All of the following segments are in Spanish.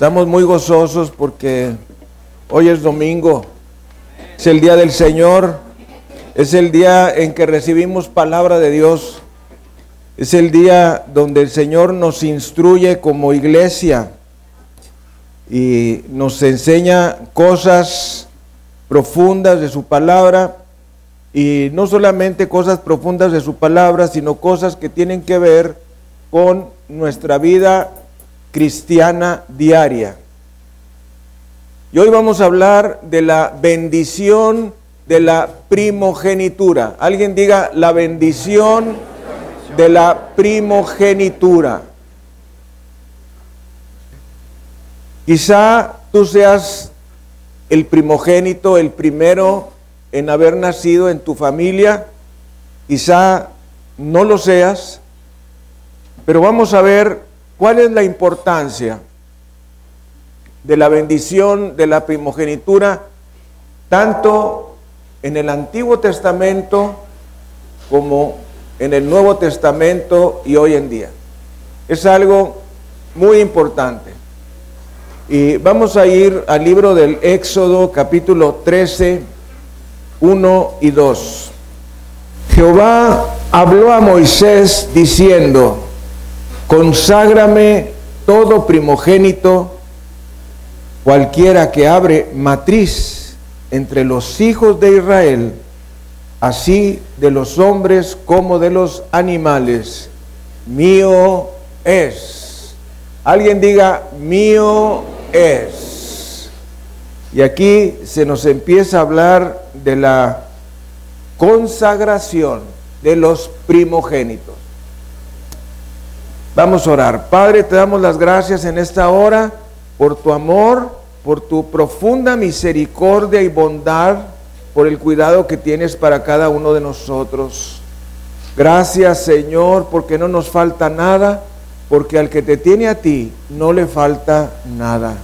Estamos muy gozosos porque hoy es domingo, es el día del Señor, es el día en que recibimos palabra de Dios, es el día donde el Señor nos instruye como iglesia y nos enseña cosas profundas de su palabra, y no solamente cosas profundas de su palabra, sino cosas que tienen que ver con nuestra vida cristiana diaria. Y hoy vamos a hablar de la bendición de la primogenitura. Alguien diga: la bendición de la primogenitura. Quizá tú seas el primogénito, el primero en haber nacido en tu familia, quizá no lo seas, pero vamos a ver cuál es la importancia de la bendición de la primogenitura, tanto en el Antiguo Testamento como en el Nuevo Testamento y hoy en día. Es algo muy importante. Y vamos a ir al libro del Éxodo, capítulo 13, 1 y 2. Jehová habló a Moisés diciendo: conságrame todo primogénito, cualquiera que abre matriz entre los hijos de Israel, así de los hombres como de los animales, mío es. Alguien diga: mío es. Y aquí se nos empieza a hablar de la consagración de los primogénitos. Vamos a orar. Padre, te damos las gracias en esta hora por tu amor, por tu profunda misericordia y bondad, por el cuidado que tienes para cada uno de nosotros. Gracias, Señor, porque no nos falta nada, porque al que te tiene a ti no le falta nada.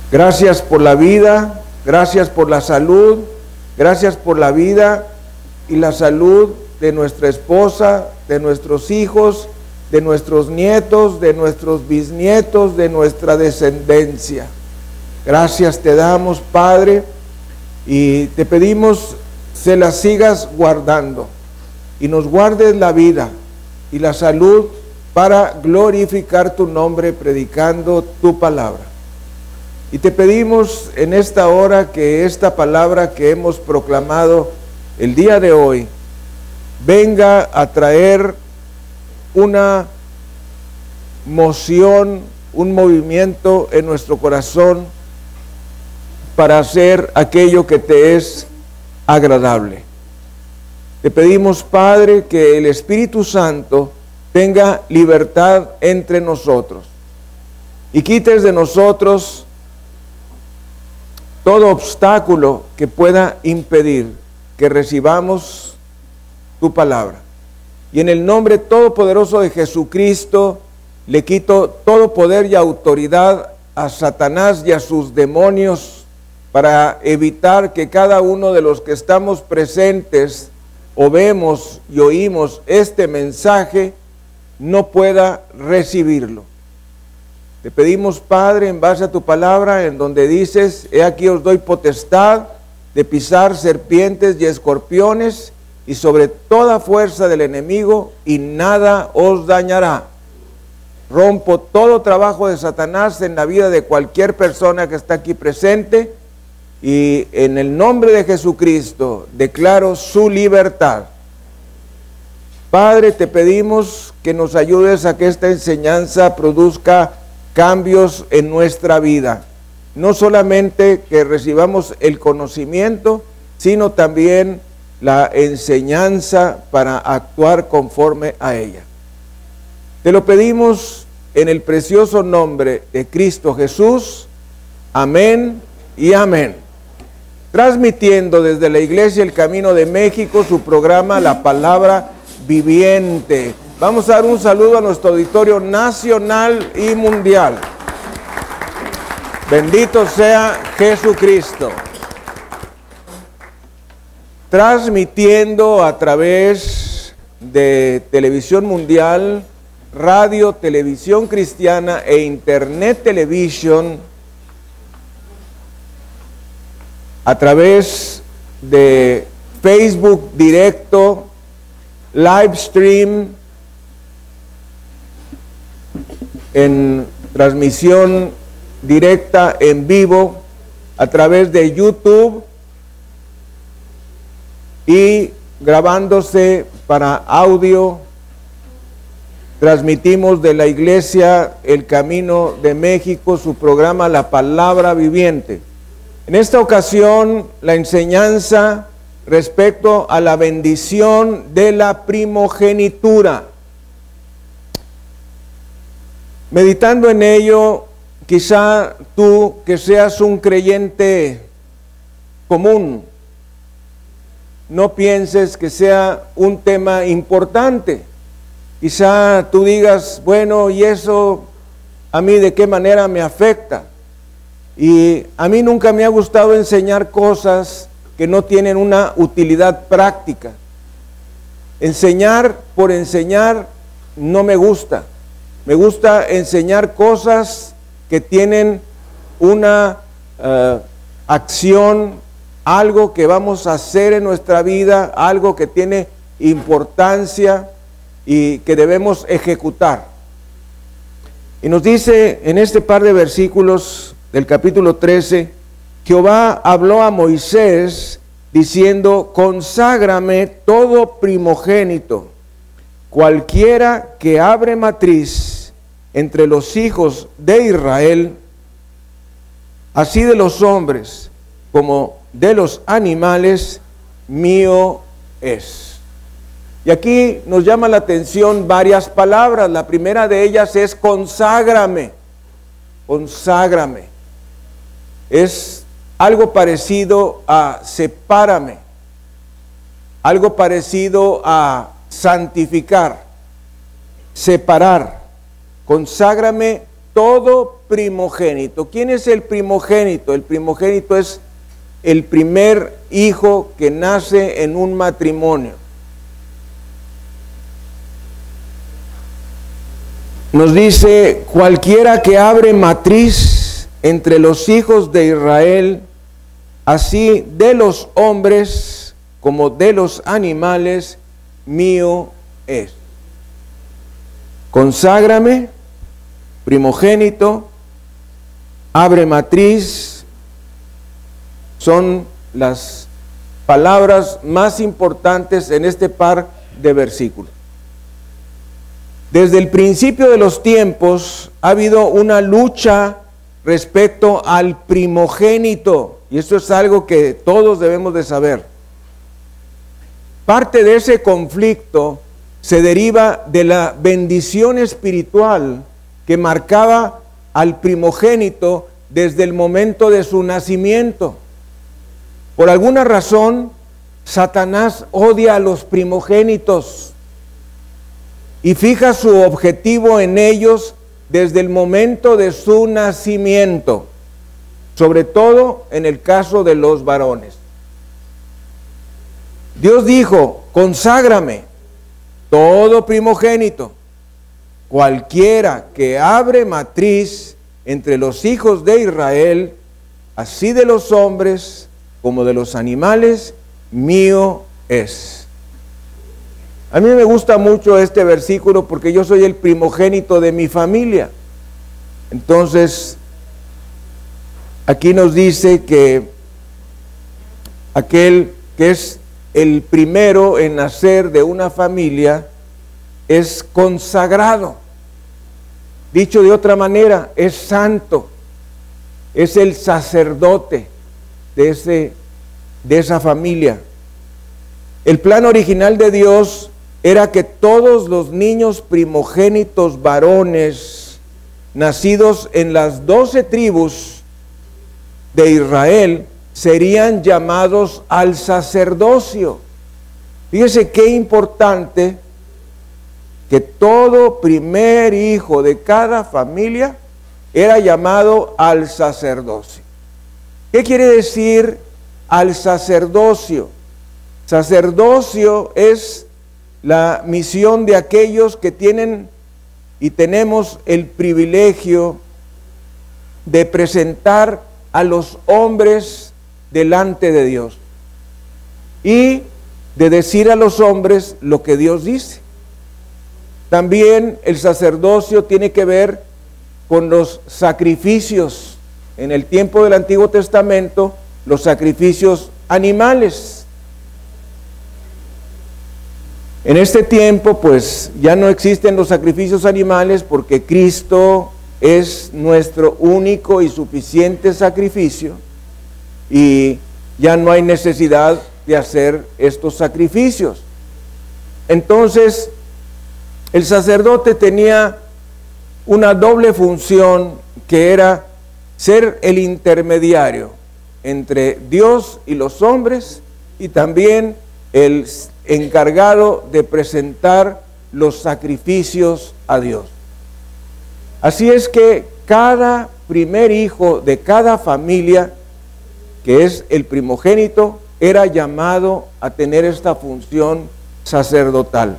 Gracias por la vida, gracias por la salud, gracias por la vida y la salud de nuestra esposa, de nuestros hijos, de nuestros nietos, de nuestros bisnietos, de nuestra descendencia. Gracias te damos, Padre, y te pedimos se las sigas guardando y nos guardes la vida y la salud para glorificar tu nombre predicando tu palabra. Y te pedimos en esta hora que esta palabra que hemos proclamado el día de hoy venga a traer una moción, un movimiento en nuestro corazón para hacer aquello que te es agradable. Te pedimos, Padre, que el Espíritu Santo tenga libertad entre nosotros y quites de nosotros todo obstáculo que pueda impedir que recibamos tu palabra. Y en el nombre todopoderoso de Jesucristo, le quito todo poder y autoridad a Satanás y a sus demonios para evitar que cada uno de los que estamos presentes o vemos y oímos este mensaje no pueda recibirlo. Te pedimos, Padre, en base a tu palabra, en donde dices: he aquí os doy potestad de pisar serpientes y escorpiones y sobre toda fuerza del enemigo, y nada os dañará. Rompo todo trabajo de Satanás en la vida de cualquier persona que está aquí presente, y en el nombre de Jesucristo declaro su libertad. Padre, te pedimos que nos ayudes a que esta enseñanza produzca cambios en nuestra vida. No solamente que recibamos el conocimiento, sino también la enseñanza para actuar conforme a ella. Te lo pedimos en el precioso nombre de Cristo Jesús. Amén y amén. Transmitiendo desde la Iglesia El Camino de México su programa La Palabra Viviente. Vamos a dar un saludo a nuestro auditorio nacional y mundial. Bendito sea Jesucristo. Transmitiendo a través de Televisión Mundial, radio, televisión cristiana e internet television a través de Facebook directo, live stream, en transmisión directa en vivo, a través de YouTube y grabándose para audio. Transmitimos de la Iglesia El Camino de México su programa La Palabra Viviente. En esta ocasión, la enseñanza respecto a la bendición de la primogenitura. Meditando en ello, quizá tú que seas un creyente común, no pienses que sea un tema importante. Quizá tú digas, bueno, ¿y eso a mí de qué manera me afecta? Y a mí nunca me ha gustado enseñar cosas que no tienen una utilidad práctica. Enseñar por enseñar no me gusta. Me gusta enseñar cosas que tienen una acción, algo que vamos a hacer en nuestra vida, algo que tiene importancia y que debemos ejecutar. Y nos dice en este par de versículos del capítulo 13, Jehová habló a Moisés diciendo, conságrame todo primogénito, cualquiera que abre matriz entre los hijos de Israel, así de los hombres como de los animales, mío es. Y aquí nos llama la atención varias palabras. La primera de ellas es conságrame. Conságrame. Es algo parecido a sepárame. Algo parecido a santificar. Separar. Conságrame todo primogénito. ¿Quién es el primogénito? El primogénito es el primer hijo que nace en un matrimonio. Nos dice, cualquiera que abre matriz entre los hijos de Israel, así de los hombres como de los animales, mío es. Conságrame, primogénito, abre matriz, son las palabras más importantes en este par de versículos. Desde el principio de los tiempos ha habido una lucha respecto al primogénito, y esto es algo que todos debemos de saber. Parte de ese conflicto se deriva de la bendición espiritual que marcaba al primogénito desde el momento de su nacimiento. Por alguna razón, Satanás odia a los primogénitos y fija su objetivo en ellos desde el momento de su nacimiento, sobre todo en el caso de los varones. Dios dijo, conságrame todo primogénito, cualquiera que abre matriz entre los hijos de Israel, así de los hombres como de los animales, mío es. A mí me gusta mucho este versículo porque yo soy el primogénito de mi familia. Entonces, aquí nos dice que aquel que es el primero en nacer de una familia es consagrado. Dicho de otra manera, es santo, es el sacerdote de esa familia. El plan original de Dios era que todos los niños primogénitos varones nacidos en las 12 tribus de Israel serían llamados al sacerdocio. Fíjese qué importante que todo primer hijo de cada familia era llamado al sacerdocio. ¿Qué quiere decir al sacerdocio? Sacerdocio es la misión de aquellos que tienen y tenemos el privilegio de presentar a los hombres delante de Dios y de decir a los hombres lo que Dios dice. También el sacerdocio tiene que ver con los sacrificios. En el tiempo del Antiguo Testamento, los sacrificios animales. En este tiempo, pues, ya no existen los sacrificios animales porque Cristo es nuestro único y suficiente sacrificio y ya no hay necesidad de hacer estos sacrificios. Entonces, el sacerdote tenía una doble función, que era ser el intermediario entre Dios y los hombres, y también el encargado de presentar los sacrificios a Dios. Así es que cada primer hijo de cada familia, que es el primogénito, era llamado a tener esta función sacerdotal.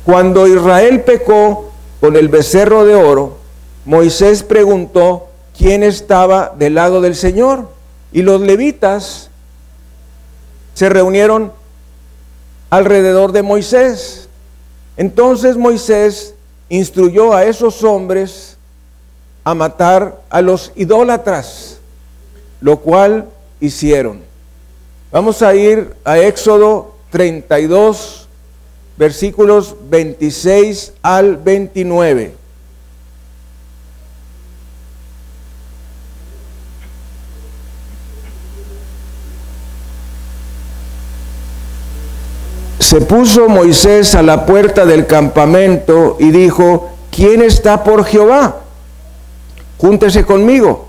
Cuando Israel pecó con el becerro de oro, Moisés preguntó quién estaba del lado del Señor, y los levitas se reunieron alrededor de Moisés. Entonces Moisés instruyó a esos hombres a matar a los idólatras, lo cual hicieron. Vamos a ir a Éxodo 32, versículos 26 al 29. Se puso Moisés a la puerta del campamento y dijo: ¿quién está por Jehová? Júntese conmigo.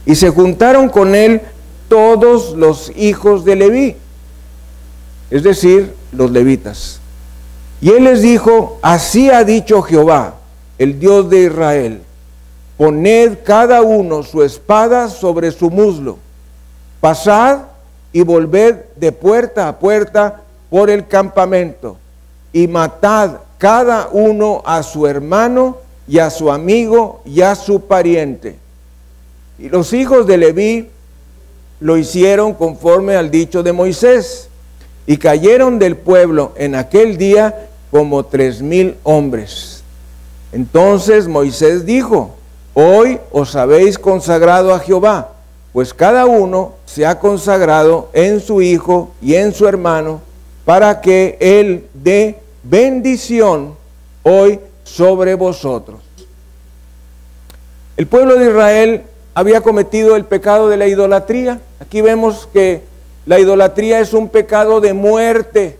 Y se juntaron con él todos los hijos de Leví, es decir, los levitas. Y él les dijo: así ha dicho Jehová, el Dios de Israel: poned cada uno su espada sobre su muslo, pasad y volved de puerta a puerta por el campamento, y matad cada uno a su hermano y a su amigo y a su pariente. Y los hijos de Leví lo hicieron conforme al dicho de Moisés, y cayeron del pueblo en aquel día como 3,000 hombres. Entonces Moisés dijo: hoy os habéis consagrado a Jehová, pues cada uno se ha consagrado en su hijo y en su hermano, para que él dé bendición hoy sobre vosotros. El pueblo de Israel había cometido el pecado de la idolatría. Aquí vemos que la idolatría es un pecado de muerte.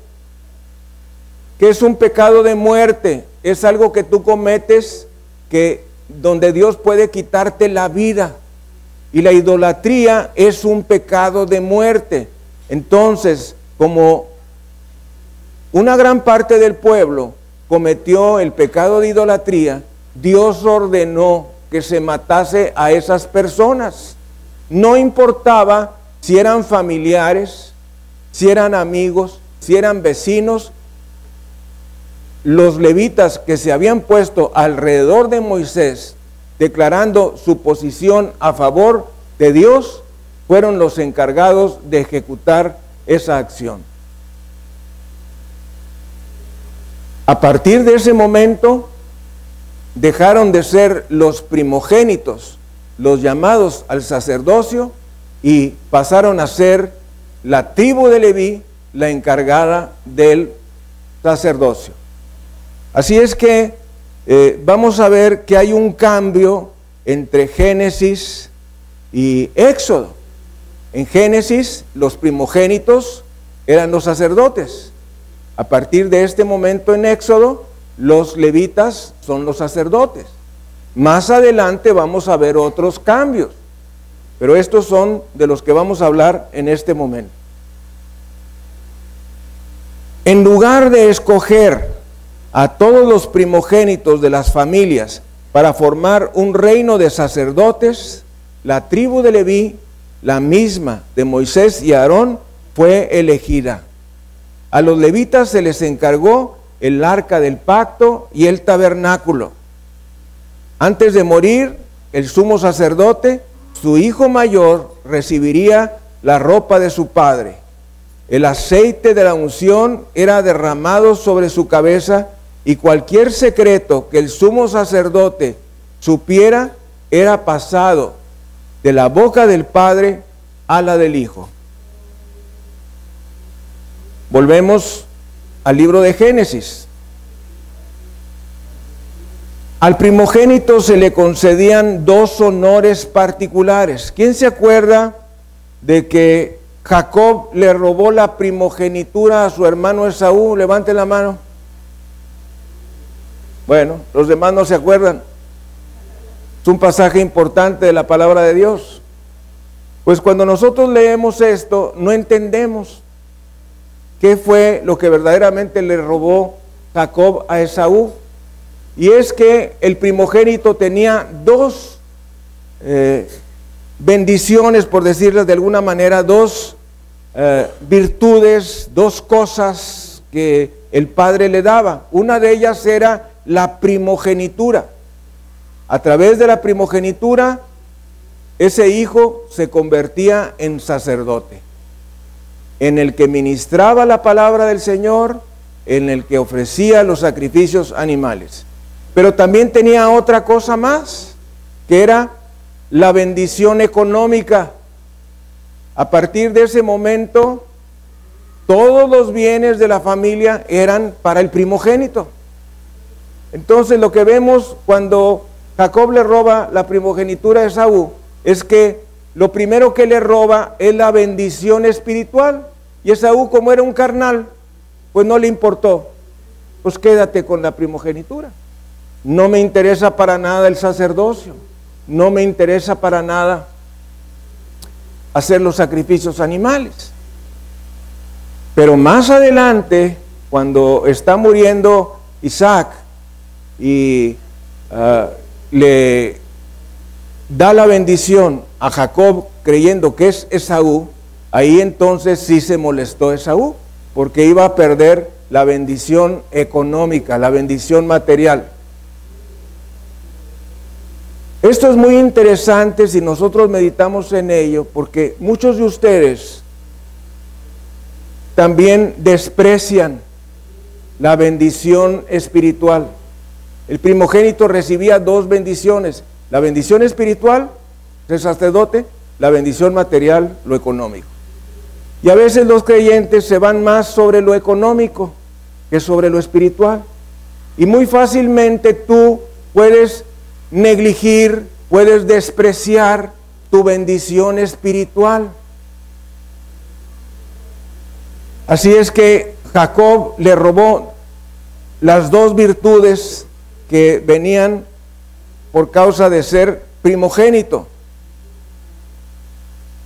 ¿Qué es un pecado de muerte? Es algo que tú cometes donde Dios puede quitarte la vida. Y la idolatría es un pecado de muerte. Entonces, como una gran parte del pueblo cometió el pecado de idolatría, Dios ordenó que se matase a esas personas. No importaba si eran familiares, si eran amigos, si eran vecinos. Los levitas que se habían puesto alrededor de Moisés, declarando su posición a favor de Dios, fueron los encargados de ejecutar esa acción. A partir de ese momento, dejaron de ser los primogénitos, los llamados al sacerdocio, y pasaron a ser la tribu de Leví, la encargada del sacerdocio. Así es que vamos a ver que hay un cambio entre Génesis y Éxodo. En Génesis, los primogénitos eran los sacerdotes. A partir de este momento en Éxodo, los levitas son los sacerdotes. Más adelante vamos a ver otros cambios, pero estos son de los que vamos a hablar en este momento. En lugar de escoger a todos los primogénitos de las familias para formar un reino de sacerdotes, la tribu de Leví, la misma de Moisés y Aarón, fue elegida. A los levitas se les encargó el arca del pacto y el tabernáculo. Antes de morir, el sumo sacerdote, su hijo mayor, recibiría la ropa de su padre. El aceite de la unción era derramado sobre su cabeza, y cualquier secreto que el sumo sacerdote supiera era pasado de la boca del padre a la del hijo. Volvemos al libro de Génesis. Al primogénito se le concedían dos honores particulares. ¿Quién se acuerda de que Jacob le robó la primogenitura a su hermano Esaú? Levante la mano. Bueno, los demás no se acuerdan. Es un pasaje importante de la palabra de Dios. Pues cuando nosotros leemos esto, no entendemos qué fue lo que verdaderamente le robó Jacob a Esaú. Y es que el primogénito tenía dos bendiciones, por decirles de alguna manera, dos virtudes, dos cosas que el padre le daba. Una de ellas era la primogenitura. A través de la primogenitura, ese hijo se convertía en sacerdote, en el que ministraba la palabra del Señor, en el que ofrecía los sacrificios animales. Pero también tenía otra cosa más, que era la bendición económica. A partir de ese momento, todos los bienes de la familia eran para el primogénito. Entonces lo que vemos cuando Jacob le roba la primogenitura a Esaú es que lo primero que le roba es la bendición espiritual. Y Esaú, como era un carnal, pues no le importó. Pues quédate con la primogenitura. No me interesa para nada el sacerdocio. No me interesa para nada hacer los sacrificios animales. Pero más adelante, cuando está muriendo Isaac y le da la bendición a Jacob creyendo que es Esaú, ahí entonces sí se molestó Esaú, porque iba a perder la bendición económica, la bendición material. Esto es muy interesante si nosotros meditamos en ello, porque muchos de ustedes también desprecian la bendición espiritual. El primogénito recibía dos bendiciones: la bendición espiritual del sacerdote, la bendición material, lo económico. Y a veces los creyentes se van más sobre lo económico que sobre lo espiritual. Y muy fácilmente tú puedes negligir, puedes despreciar tu bendición espiritual. Así es que Jacob le robó las dos virtudes que venían por causa de ser primogénito.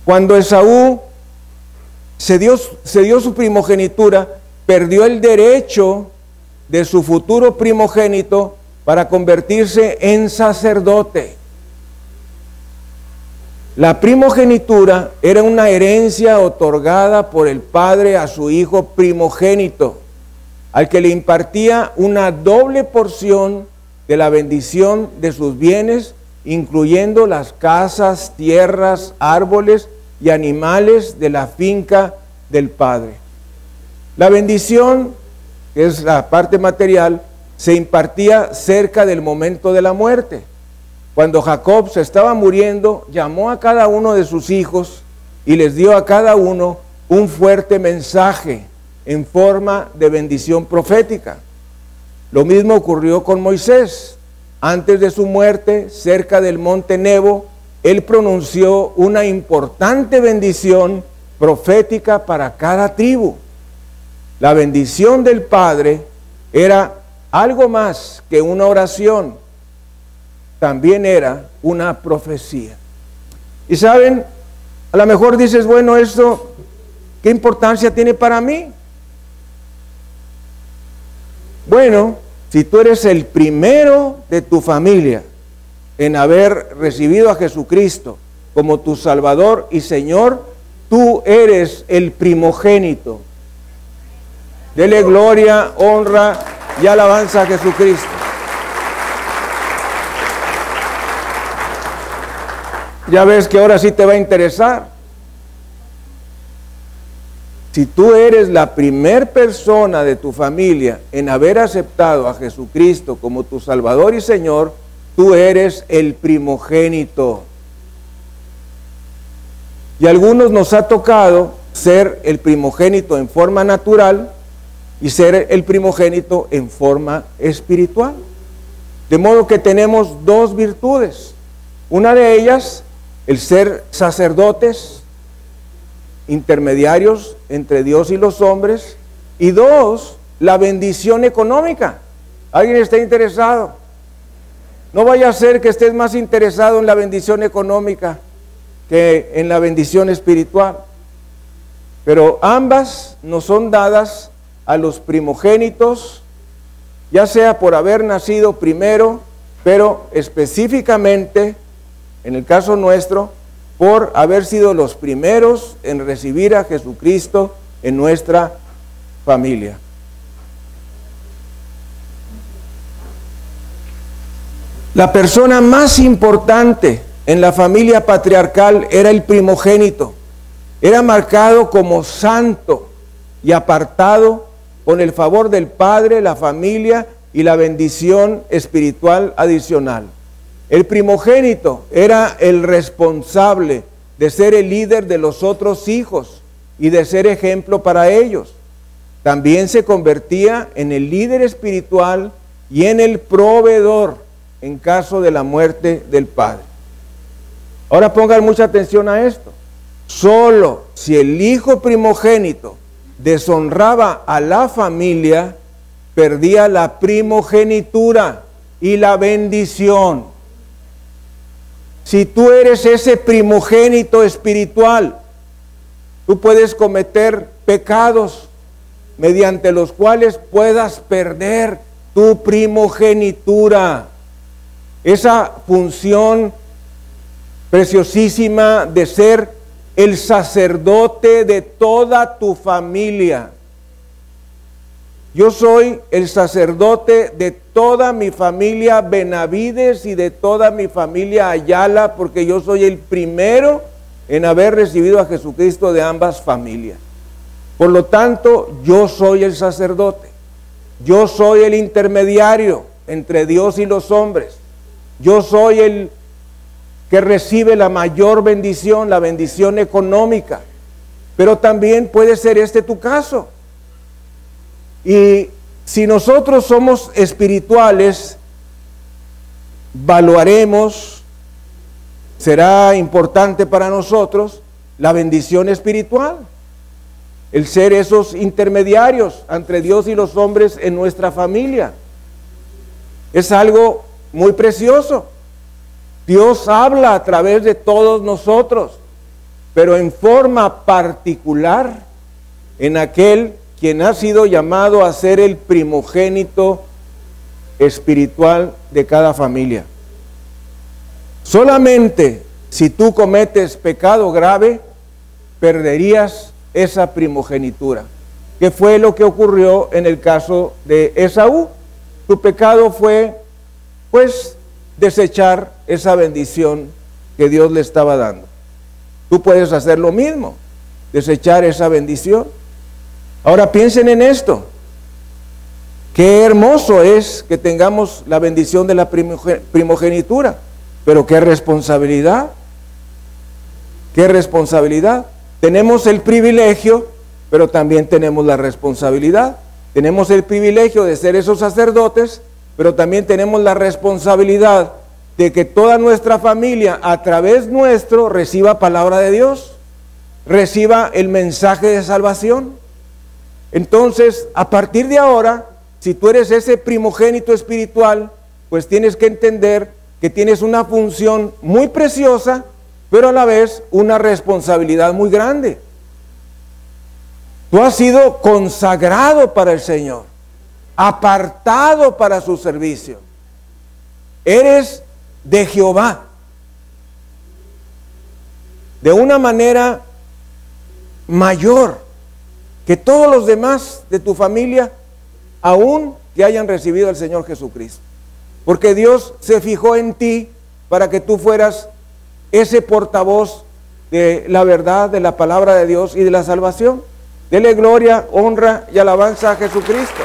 Cuando Esaú se dio su primogenitura, perdió el derecho de su futuro primogénito para convertirse en sacerdote. La primogenitura era una herencia otorgada por el padre a su hijo primogénito, al que le impartía una doble porción de la bendición de sus bienes, incluyendo las casas, tierras, árboles y animales de la finca del padre. La bendición, que es la parte material, se impartía cerca del momento de la muerte. Cuando Jacob se estaba muriendo, llamó a cada uno de sus hijos y les dio a cada uno un fuerte mensaje en forma de bendición profética. Lo mismo ocurrió con Moisés. Antes de su muerte, cerca del monte Nebo, él pronunció una importante bendición profética para cada tribu. La bendición del Padre era algo más que una oración, también era una profecía. Y saben, a lo mejor dices, bueno, esto, ¿qué importancia tiene para mí? Bueno, si tú eres el primero de tu familia en haber recibido a Jesucristo como tu Salvador y Señor, tú eres el primogénito. Dele gloria, honra y alabanza a Jesucristo. Ya ves que ahora sí te va a interesar. Si tú eres la primer persona de tu familia en haber aceptado a Jesucristo como tu Salvador y Señor, tú eres el primogénito. Y a algunos nos ha tocado ser el primogénito en forma natural y ser el primogénito en forma espiritual. De modo que tenemos dos virtudes. Una de ellas, el ser sacerdotes, intermediarios entre Dios y los hombres. Y dos, la bendición económica. ¿Alguien está interesado? No vaya a ser que estés más interesado en la bendición económica que en la bendición espiritual. Pero ambas nos son dadas a los primogénitos, ya sea por haber nacido primero, pero específicamente, en el caso nuestro, por haber sido los primeros en recibir a Jesucristo en nuestra familia. La persona más importante en la familia patriarcal era el primogénito. Era marcado como santo y apartado con el favor del Padre, la familia y la bendición espiritual adicional. El primogénito era el responsable de ser el líder de los otros hijos y de ser ejemplo para ellos. También se convertía en el líder espiritual y en el proveedor en caso de la muerte del padre. Ahora pongan mucha atención a esto. Solo si el hijo primogénito deshonraba a la familia, perdía la primogenitura y la bendición. Si tú eres ese primogénito espiritual, tú puedes cometer pecados mediante los cuales puedas perder tu primogenitura. Esa función preciosísima de ser el sacerdote de toda tu familia. Yo soy el sacerdote de toda mi familia Benavides y de toda mi familia Ayala, porque yo soy el primero en haber recibido a Jesucristo de ambas familias. Por lo tanto, yo soy el sacerdote. Yo soy el intermediario entre Dios y los hombres. Yo soy el que recibe la mayor bendición, la bendición económica. Pero también puede ser este tu caso. Y si nosotros somos espirituales, valuaremos, será importante para nosotros la bendición espiritual, el ser esos intermediarios entre Dios y los hombres en nuestra familia. Es algo muy precioso. Dios habla a través de todos nosotros, pero en forma particular en aquel quien ha sido llamado a ser el primogénito espiritual de cada familia. Solamente si tú cometes pecado grave, perderías esa primogenitura. ¿Qué fue lo que ocurrió en el caso de Esaú? Tu pecado fue, pues, desechar esa bendición que Dios le estaba dando. Tú puedes hacer lo mismo, desechar esa bendición. Ahora piensen en esto. Qué hermoso es que tengamos la bendición de la primogenitura, pero qué responsabilidad. Qué responsabilidad. Tenemos el privilegio, pero también tenemos la responsabilidad. Tenemos el privilegio de ser esos sacerdotes, pero también tenemos la responsabilidad de que toda nuestra familia a través nuestro reciba palabra de Dios, reciba el mensaje de salvación. Entonces, a partir de ahora, si tú eres ese primogénito espiritual, pues tienes que entender que tienes una función muy preciosa, pero a la vez una responsabilidad muy grande. Tú has sido consagrado para el Señor, apartado para su servicio. Eres de Jehová. De una manera mayor que todos los demás de tu familia, aún que hayan recibido al Señor Jesucristo. Porque Dios se fijó en ti para que tú fueras ese portavoz de la verdad, de la palabra de Dios y de la salvación. Dele gloria, honra y alabanza a Jesucristo.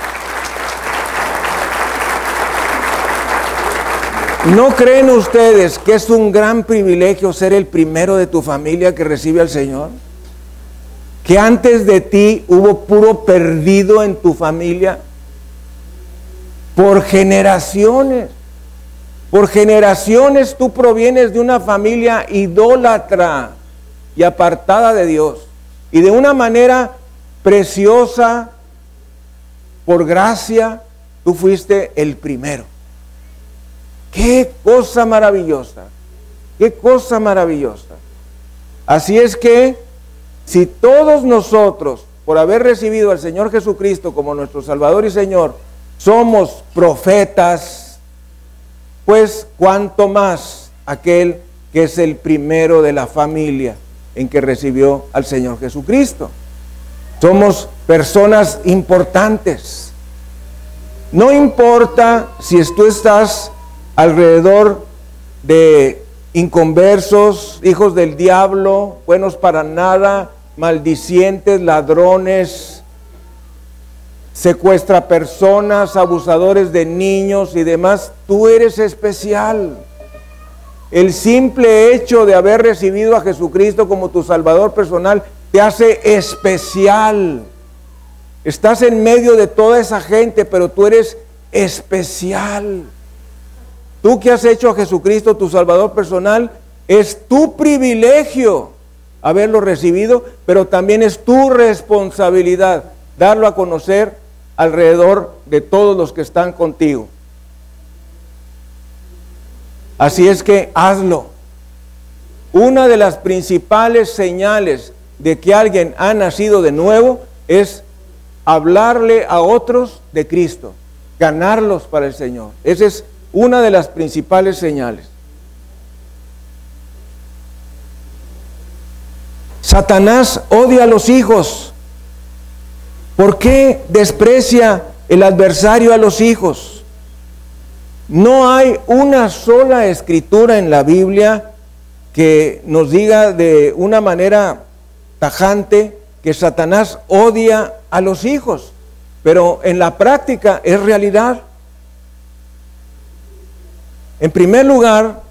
¿No creen ustedes que es un gran privilegio ser el primero de tu familia que recibe al Señor? Que antes de ti hubo puro perdido en tu familia. Por generaciones tú provienes de una familia idólatra y apartada de Dios. Y de una manera preciosa, por gracia, tú fuiste el primero. ¡Qué cosa maravillosa! ¡Qué cosa maravillosa! Así es que, si todos nosotros, por haber recibido al Señor Jesucristo como nuestro Salvador y Señor, somos profetas, pues cuánto más aquel que es el primero de la familia en que recibió al Señor Jesucristo. Somos personas importantes. No importa si tú estás alrededor de inconversos, hijos del diablo, buenos para nada, maldicientes, ladrones, secuestra personas, abusadores de niños y demás. Tú eres especial. El simple hecho de haber recibido a Jesucristo como tu Salvador personal te hace especial. Estás en medio de toda esa gente, pero tú eres especial. Tú que has hecho a Jesucristo tu Salvador personal, es tu privilegio haberlo recibido, pero también es tu responsabilidad darlo a conocer alrededor de todos los que están contigo. Así es que hazlo. Una de las principales señales de que alguien ha nacido de nuevo es hablarle a otros de Cristo, ganarlos para el Señor. Esa es una de las principales señales. Satanás odia a los hijos. ¿Por qué desprecia el adversario a los hijos? No hay una sola escritura en la Biblia que nos diga de una manera tajante que Satanás odia a los hijos, pero en la práctica es realidad. En primer lugar,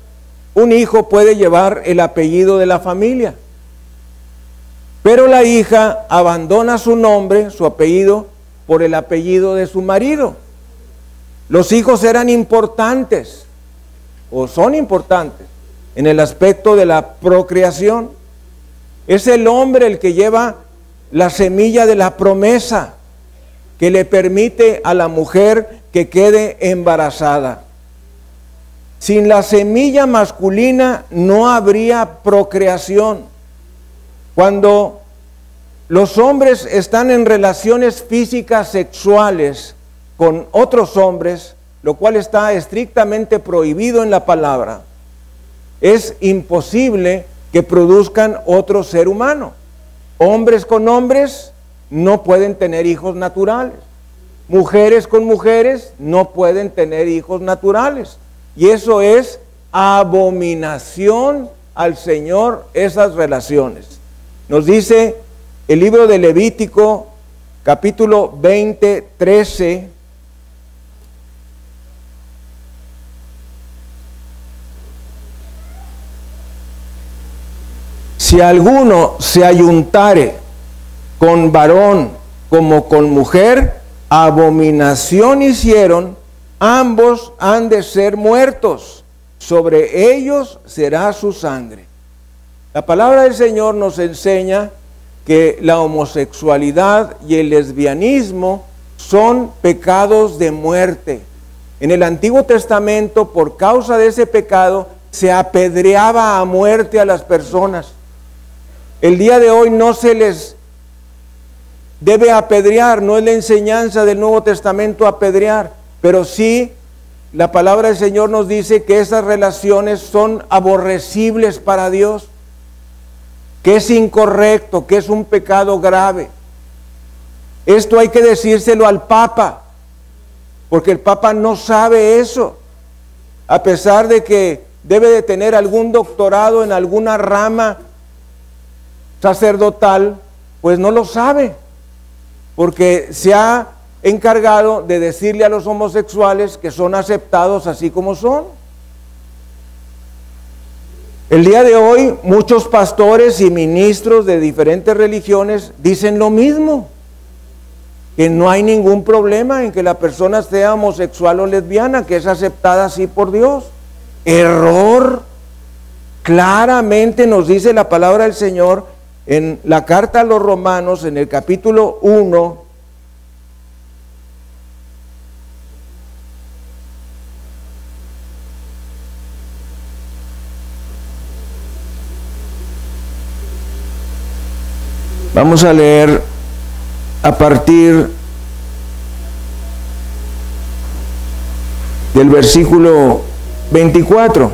un hijo puede llevar el apellido de la familia, pero la hija abandona su nombre, su apellido, por el apellido de su marido. Los hijos eran importantes, o son importantes, en el aspecto de la procreación. Es el hombre el que lleva la semilla de la promesa, que le permite a la mujer que quede embarazada. Sin la semilla masculina no habría procreación. Cuando los hombres están en relaciones físicas sexuales con otros hombres, lo cual está estrictamente prohibido en la palabra, es imposible que produzcan otro ser humano. Hombres con hombres no pueden tener hijos naturales. Mujeres con mujeres no pueden tener hijos naturales. Y eso es abominación al Señor, esas relaciones. Nos dice el libro de Levítico, capítulo 20, 13. Si alguno se ayuntare con varón como con mujer, abominación hicieron, ambos han de ser muertos, sobre ellos será su sangre. La palabra del Señor nos enseña que la homosexualidad y el lesbianismo son pecados de muerte. En el Antiguo Testamento, por causa de ese pecado, se apedreaba a muerte a las personas. El día de hoy no se les debe apedrear, no es la enseñanza del Nuevo Testamento apedrear, pero sí la palabra del Señor nos dice que esas relaciones son aborrecibles para Dios, que es incorrecto, que es un pecado grave. Esto hay que decírselo al Papa, porque el Papa no sabe eso, a pesar de que debe de tener algún doctorado en alguna rama sacerdotal, pues no lo sabe, porque se ha encargado de decirle a los homosexuales que son aceptados así como son. El día de hoy muchos pastores y ministros de diferentes religiones dicen lo mismo, que no hay ningún problema en que la persona sea homosexual o lesbiana, que es aceptada así por Dios. Error. Claramente nos dice la palabra del Señor en la carta a los Romanos, en el capítulo 1, vamos a leer a partir del versículo 24.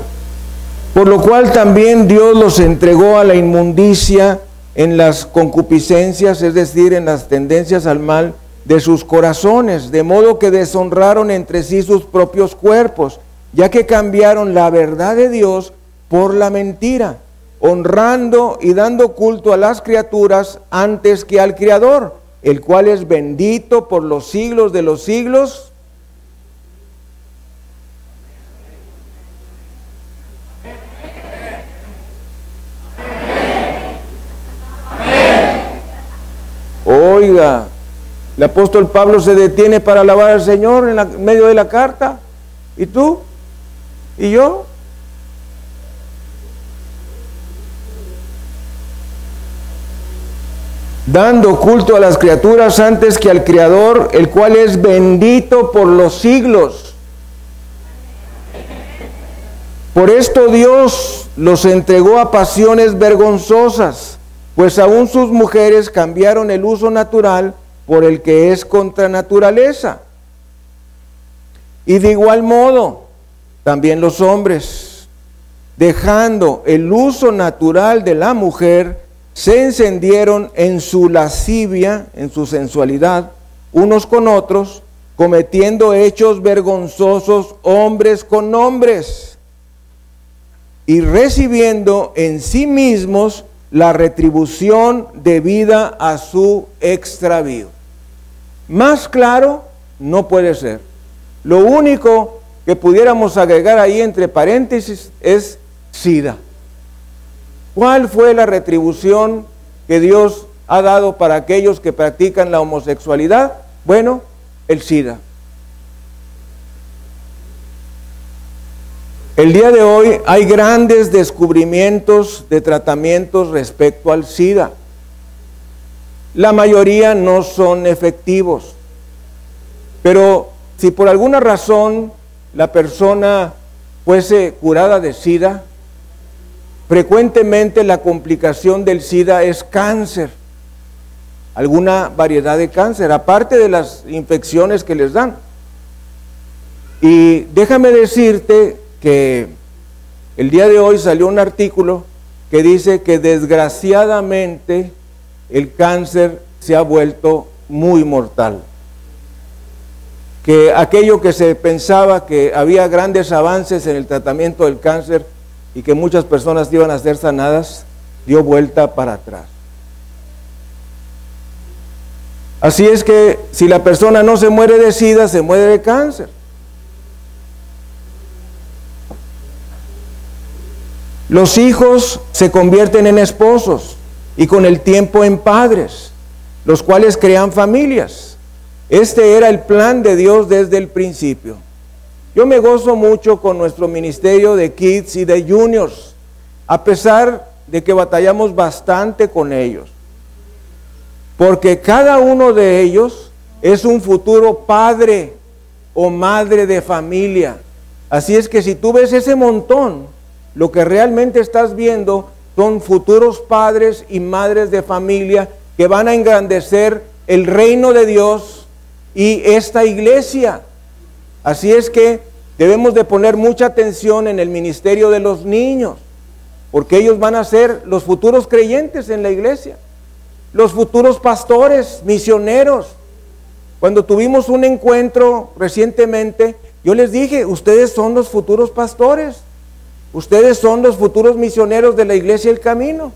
Por lo cual también Dios los entregó a la inmundicia en las concupiscencias, es decir, en las tendencias al mal de sus corazones, de modo que deshonraron entre sí sus propios cuerpos, ya que cambiaron la verdad de Dios por la mentira, honrando y dando culto a las criaturas antes que al Creador, el cual es bendito por los siglos de los siglos. Oiga, el apóstol Pablo se detiene para alabar al Señor en medio de la carta. ¿Y tú? ¿Y yo? Dando culto a las criaturas antes que al Creador, el cual es bendito por los siglos. Por esto Dios los entregó a pasiones vergonzosas, pues aún sus mujeres cambiaron el uso natural por el que es contra naturaleza. Y de igual modo, también los hombres, dejando el uso natural de la mujer, se encendieron en su lascivia, en su sensualidad, unos con otros, cometiendo hechos vergonzosos hombres con hombres, y recibiendo en sí mismos la retribución debida a su extravío. Más claro no puede ser. Lo único que pudiéramos agregar ahí entre paréntesis es SIDA. ¿Cuál fue la retribución que Dios ha dado para aquellos que practican la homosexualidad? Bueno, el SIDA. El día de hoy hay grandes descubrimientos de tratamientos respecto al SIDA. La mayoría no son efectivos, pero si por alguna razón la persona fuese curada de SIDA, frecuentemente la complicación del SIDA es cáncer, alguna variedad de cáncer, aparte de las infecciones que les dan. Y déjame decirte que el día de hoy salió un artículo que dice que desgraciadamente el cáncer se ha vuelto muy mortal. Que aquello que se pensaba que había grandes avances en el tratamiento del cáncer y que muchas personas iban a ser sanadas, dio vuelta para atrás. Así es que si la persona no se muere de SIDA, se muere de cáncer. Los hijos se convierten en esposos y con el tiempo en padres, los cuales crean familias. Este era el plan de Dios desde el principio. Yo me gozo mucho con nuestro ministerio de Kids y de Juniors, a pesar de que batallamos bastante con ellos, porque cada uno de ellos es un futuro padre o madre de familia. Así es que si tú ves ese montón, lo que realmente estás viendo son futuros padres y madres de familia que van a engrandecer el reino de Dios y esta iglesia. Así es que debemos de poner mucha atención en el ministerio de los niños, porque ellos van a ser los futuros creyentes en la iglesia, los futuros pastores, misioneros. Cuando tuvimos un encuentro recientemente, yo les dije, ustedes son los futuros pastores, ustedes son los futuros misioneros de la Iglesia El Camino.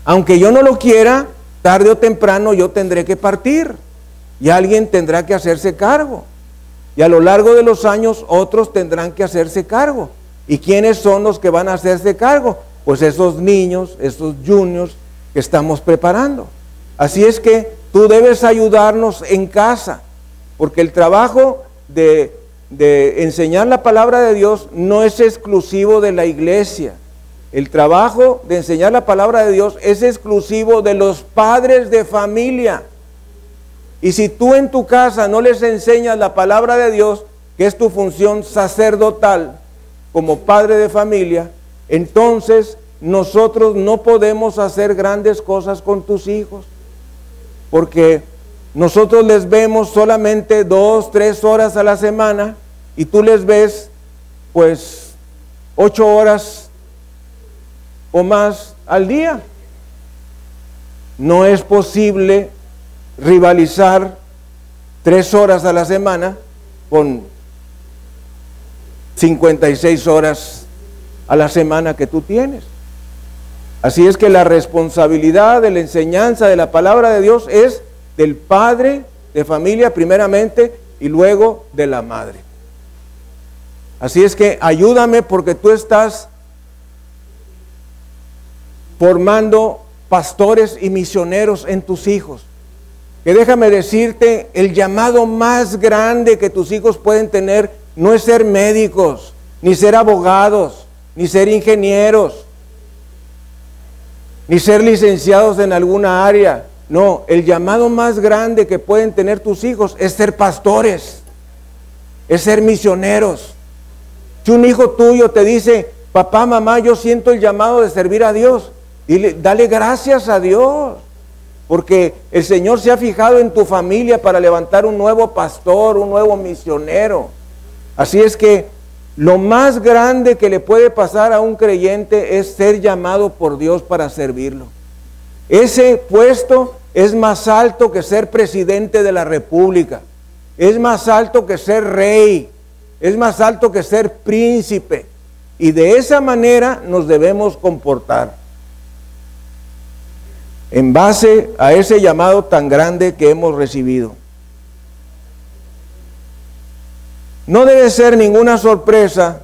Aunque yo no lo quiera, tarde o temprano yo tendré que partir y alguien tendrá que hacerse cargo. Y a lo largo de los años otros tendrán que hacerse cargo. ¿Y quiénes son los que van a hacerse cargo? Pues esos niños, esos juniors que estamos preparando. Así es que tú debes ayudarnos en casa, porque el trabajo de enseñar la palabra de Dios no es exclusivo de la iglesia. El trabajo de enseñar la palabra de Dios es exclusivo de los padres de familia. Y si tú en tu casa no les enseñas la palabra de Dios, que es tu función sacerdotal como padre de familia, entonces nosotros no podemos hacer grandes cosas con tus hijos, porque nosotros les vemos solamente 2, 3 horas a la semana y tú les ves pues 8 horas o más al día. No es posible rivalizar 3 horas a la semana con 56 horas a la semana que tú tienes. Así es que la responsabilidad de la enseñanza de la palabra de Dios es del padre de familia primeramente y luego de la madre. Así es que ayúdame, porque tú estás formando pastores y misioneros en tus hijos. Que déjame decirte, el llamado más grande que tus hijos pueden tener no es ser médicos, ni ser abogados, ni ser ingenieros, ni ser licenciados en alguna área. No, el llamado más grande que pueden tener tus hijos es ser pastores, es ser misioneros. Si un hijo tuyo te dice, papá, mamá, yo siento el llamado de servir a Dios, dale gracias a Dios, porque el Señor se ha fijado en tu familia para levantar un nuevo pastor, un nuevo misionero. Así es que lo más grande que le puede pasar a un creyente es ser llamado por Dios para servirlo. Ese puesto es más alto que ser presidente de la República, es más alto que ser rey, es más alto que ser príncipe, y de esa manera nos debemos comportar en base a ese llamado tan grande que hemos recibido. No debe ser ninguna sorpresa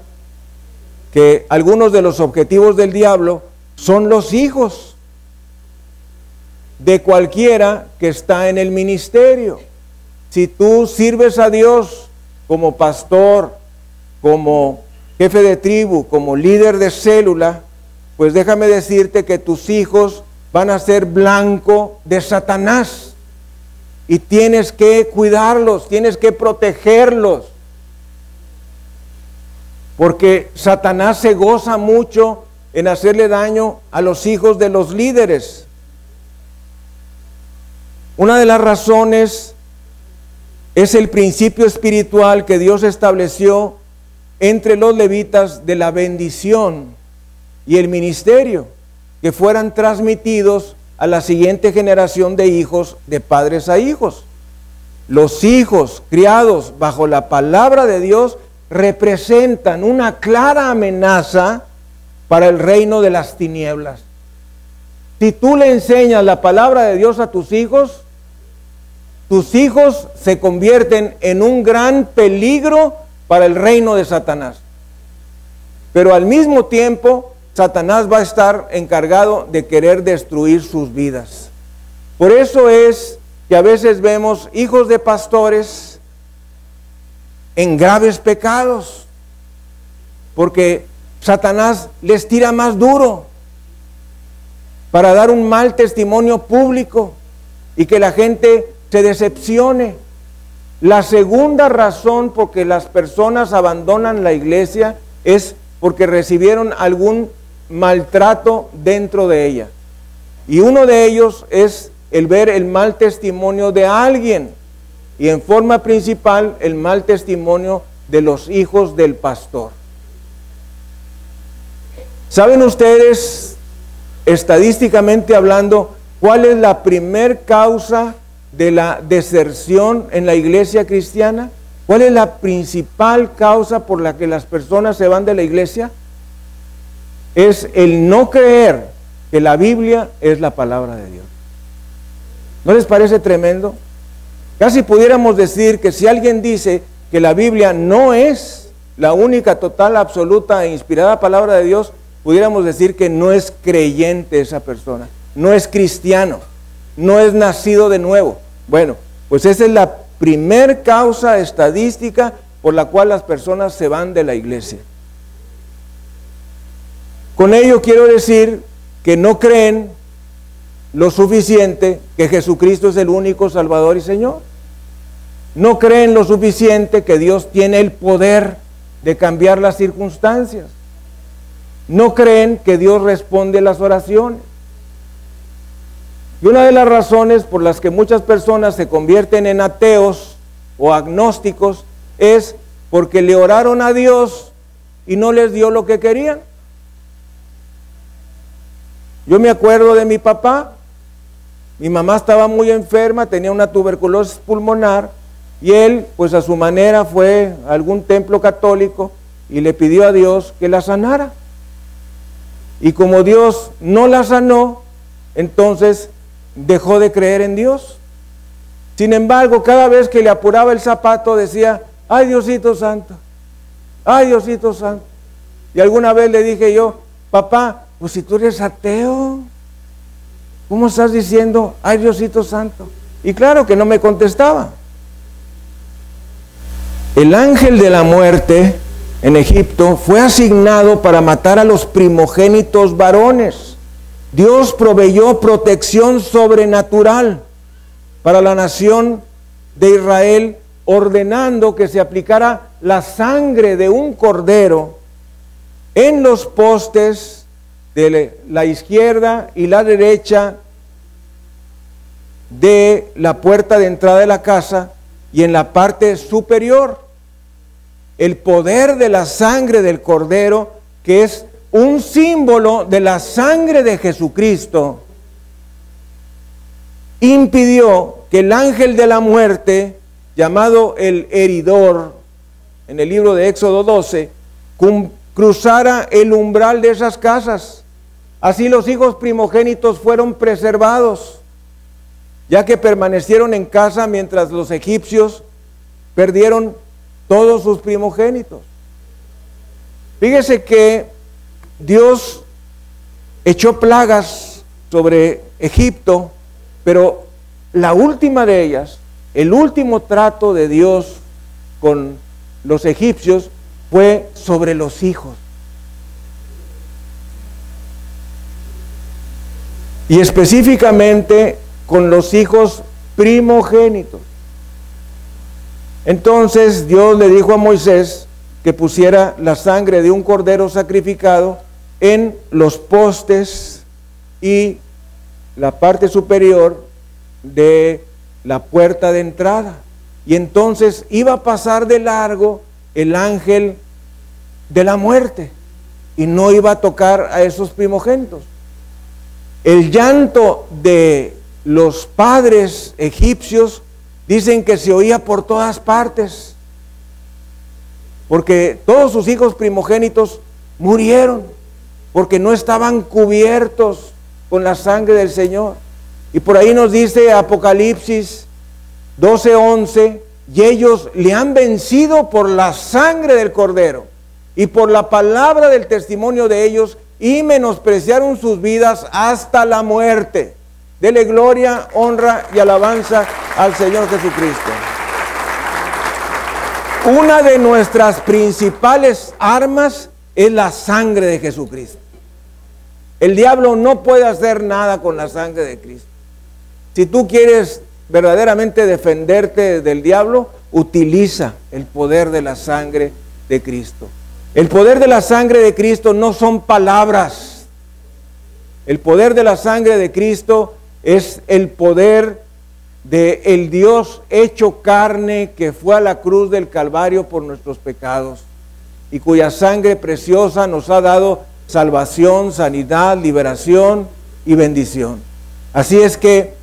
que algunos de los objetivos del diablo son los hijos de cualquiera que está en el ministerio. Si tú sirves a Dios como pastor, como jefe de tribu, como líder de célula, pues déjame decirte que tus hijos van a ser blanco de Satanás y tienes que cuidarlos, tienes que protegerlos, porque Satanás se goza mucho en hacerle daño a los hijos de los líderes. Una de las razones es el principio espiritual que Dios estableció entre los levitas de la bendición y el ministerio, que fueran transmitidos a la siguiente generación de hijos, de padres a hijos. Los hijos criados bajo la palabra de Dios representan una clara amenaza para el reino de las tinieblas. Si tú le enseñas la palabra de Dios a tus hijos se convierten en un gran peligro para el reino de Satanás. Pero al mismo tiempo, Satanás va a estar encargado de querer destruir sus vidas. Por eso es que a veces vemos hijos de pastores en graves pecados, porque Satanás les tira más duro para dar un mal testimonio público y que la gente se decepcione. La segunda razón por que las personas abandonan la iglesia es porque recibieron algún maltrato dentro de ella. Y uno de ellos es el ver el mal testimonio de alguien, y en forma principal el mal testimonio de los hijos del pastor. ¿Saben ustedes, estadísticamente hablando, cuál es la primer causa de la deserción en la iglesia cristiana? ¿Cuál es la principal causa por la que las personas se van de la iglesia? Es el no creer que la Biblia es la palabra de Dios. ¿No les parece tremendo? Casi pudiéramos decir que si alguien dice que la Biblia no es la única, total, absoluta e inspirada palabra de Dios, pudiéramos decir que no es creyente esa persona, no es cristiano, no es nacido de nuevo. Bueno, pues esa es la primer causa estadística por la cual las personas se van de la iglesia. Con ello quiero decir que no creen lo suficiente que Jesucristo es el único Salvador y Señor. No creen lo suficiente que Dios tiene el poder de cambiar las circunstancias. No creen que Dios responde las oraciones. Y una de las razones por las que muchas personas se convierten en ateos o agnósticos es porque le oraron a Dios y no les dio lo que querían. Yo me acuerdo de mi papá. Mi mamá estaba muy enferma, tenía una tuberculosis pulmonar, y él, pues a su manera, fue a algún templo católico y le pidió a Dios que la sanara. Y como Dios no la sanó, entonces dejó de creer en Dios. Sin embargo, cada vez que le apuraba el zapato decía: ay, Diosito Santo, ay, Diosito Santo. Y alguna vez le dije yo: papá, pues si tú eres ateo, ¿cómo estás diciendo ay, Diosito Santo? Y claro que no me contestaba. El ángel de la muerte en Egipto fue asignado para matar a los primogénitos varones. Dios proveyó protección sobrenatural para la nación de Israel, ordenando que se aplicara la sangre de un cordero en los postes de la izquierda y la derecha de la puerta de entrada de la casa y en la parte superior. El poder de la sangre del cordero, que es un símbolo de la sangre de Jesucristo, impidió que el ángel de la muerte, llamado el heridor, en el libro de Éxodo 12, cruzara el umbral de esas casas. Así los hijos primogénitos fueron preservados, ya que permanecieron en casa mientras los egipcios perdieron todos sus primogénitos. Fíjese que Dios echó plagas sobre Egipto, pero la última de ellas, el último trato de Dios con los egipcios fue sobre los hijos. Y específicamente con los hijos primogénitos. Entonces Dios le dijo a Moisés que pusiera la sangre de un cordero sacrificado en los postes y la parte superior de la puerta de entrada. Y entonces iba a pasar de largo el ángel de la muerte y no iba a tocar a esos primogénitos. El llanto de los padres egipcios dicen que se oía por todas partes, porque todos sus hijos primogénitos murieron, porque no estaban cubiertos con la sangre del Señor. Y por ahí nos dice Apocalipsis 12:11, y ellos le han vencido por la sangre del Cordero y por la palabra del testimonio de ellos, y menospreciaron sus vidas hasta la muerte. Dele gloria, honra y alabanza al Señor Jesucristo. Una de nuestras principales armas es la sangre de Jesucristo. El diablo no puede hacer nada con la sangre de Cristo. Si tú quieres verdaderamente defenderte del diablo, utiliza el poder de la sangre de Cristo. El poder de la sangre de Cristo no son palabras. El poder de la sangre de Cristo es el poder de el Dios hecho carne que fue a la cruz del Calvario por nuestros pecados y cuya sangre preciosa nos ha dado salvación, sanidad, liberación y bendición. Así es que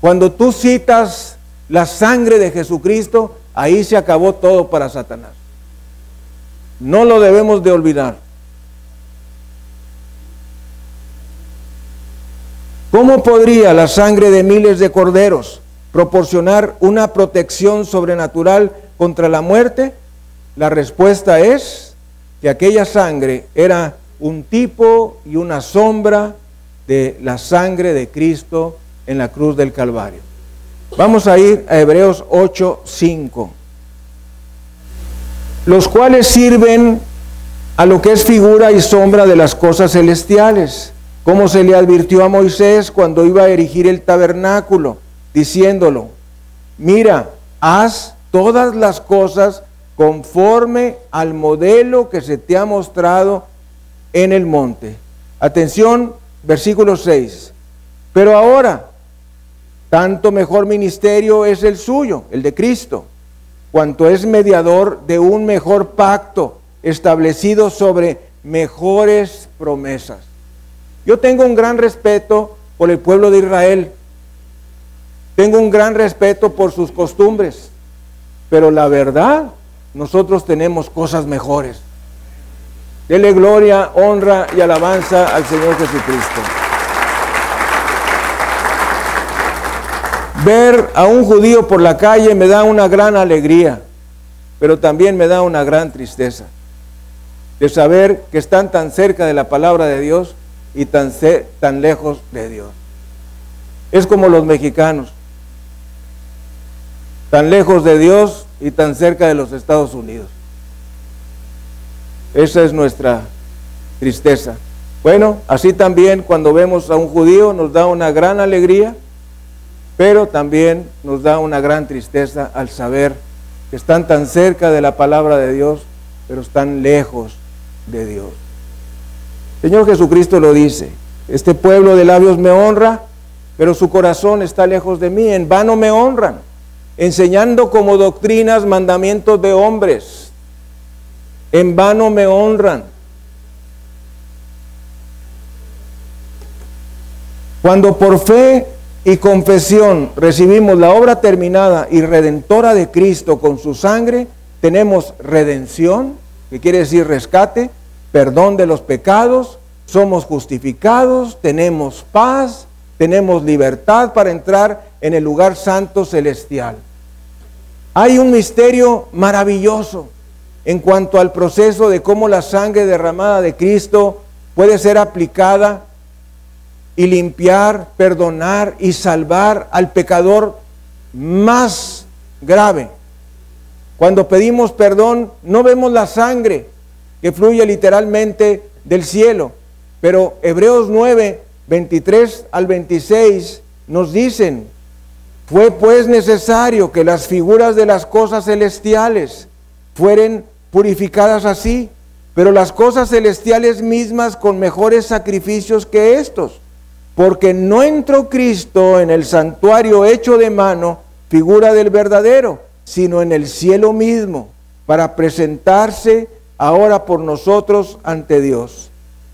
Cuando tú citas la sangre de Jesucristo, ahí se acabó todo para Satanás. No lo debemos de olvidar. ¿Cómo podría la sangre de miles de corderos proporcionar una protección sobrenatural contra la muerte? La respuesta es que aquella sangre era un tipo y una sombra de la sangre de Cristo en la cruz del Calvario. Vamos a ir a Hebreos 8:5. Los cuales sirven a lo que es figura y sombra de las cosas celestiales, como se le advirtió a Moisés cuando iba a erigir el tabernáculo, diciéndolo: mira, haz todas las cosas conforme al modelo que se te ha mostrado en el monte. Atención, versículo 6. Pero ahora, tanto mejor ministerio es el suyo, el de Cristo, cuanto es mediador de un mejor pacto, establecido sobre mejores promesas. Yo tengo un gran respeto por el pueblo de Israel. Tengo un gran respeto por sus costumbres. Pero la verdad, nosotros tenemos cosas mejores. Dele gloria, honra y alabanza al Señor Jesucristo. Ver a un judío por la calle me da una gran alegría, pero también me da una gran tristeza de saber que están tan cerca de la palabra de Dios y tan lejos de Dios. Es como los mexicanos, tan lejos de Dios y tan cerca de los Estados Unidos. Esa es nuestra tristeza. Bueno, así también cuando vemos a un judío nos da una gran alegría, pero también nos da una gran tristeza al saber que están tan cerca de la palabra de Dios, pero están lejos de Dios. Señor Jesucristo lo dice: este pueblo de labios me honra, pero su corazón está lejos de mí. En vano me honran, enseñando como doctrinas mandamientos de hombres. En vano me honran. Cuando por fe y confesión recibimos la obra terminada y redentora de Cristo con su sangre, tenemos redención, que quiere decir rescate, perdón de los pecados, somos justificados, tenemos paz, tenemos libertad para entrar en el lugar santo celestial. Hay un misterio maravilloso en cuanto al proceso de cómo la sangre derramada de Cristo puede ser aplicada y limpiar, perdonar y salvar al pecador más grave. Cuando pedimos perdón, no vemos la sangre que fluye literalmente del cielo, pero Hebreos 9, 23 al 26 nos dicen: fue pues necesario que las figuras de las cosas celestiales fueran purificadas así, pero las cosas celestiales mismas con mejores sacrificios que estos. Porque no entró Cristo en el santuario hecho de mano, figura del verdadero, sino en el cielo mismo, para presentarse ahora por nosotros ante Dios.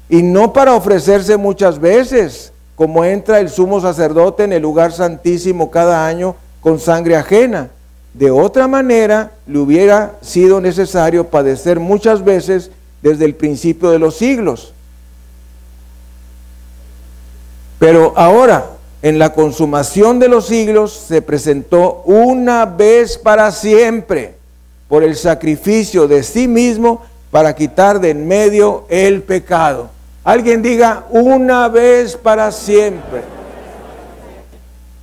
Y no para ofrecerse muchas veces, como entra el sumo sacerdote en el lugar santísimo cada año con sangre ajena. De otra manera, le hubiera sido necesario padecer muchas veces desde el principio de los siglos. Pero ahora, en la consumación de los siglos, se presentó una vez para siempre por el sacrificio de sí mismo para quitar de en medio el pecado. Alguien diga: una vez para siempre.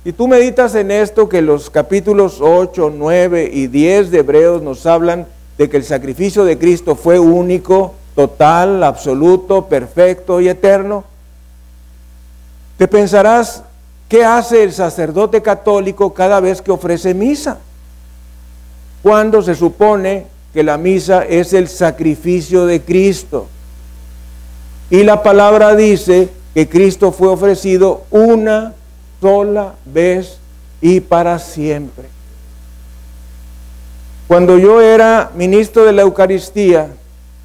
Y tú meditas en esto, que los capítulos 8, 9 y 10 de Hebreos nos hablan de que el sacrificio de Cristo fue único, total, absoluto, perfecto y eterno. Te pensarás: ¿qué hace el sacerdote católico cada vez que ofrece misa? Cuando se supone que la misa es el sacrificio de Cristo. Y la palabra dice que Cristo fue ofrecido una sola vez y para siempre. Cuando yo era ministro de la Eucaristía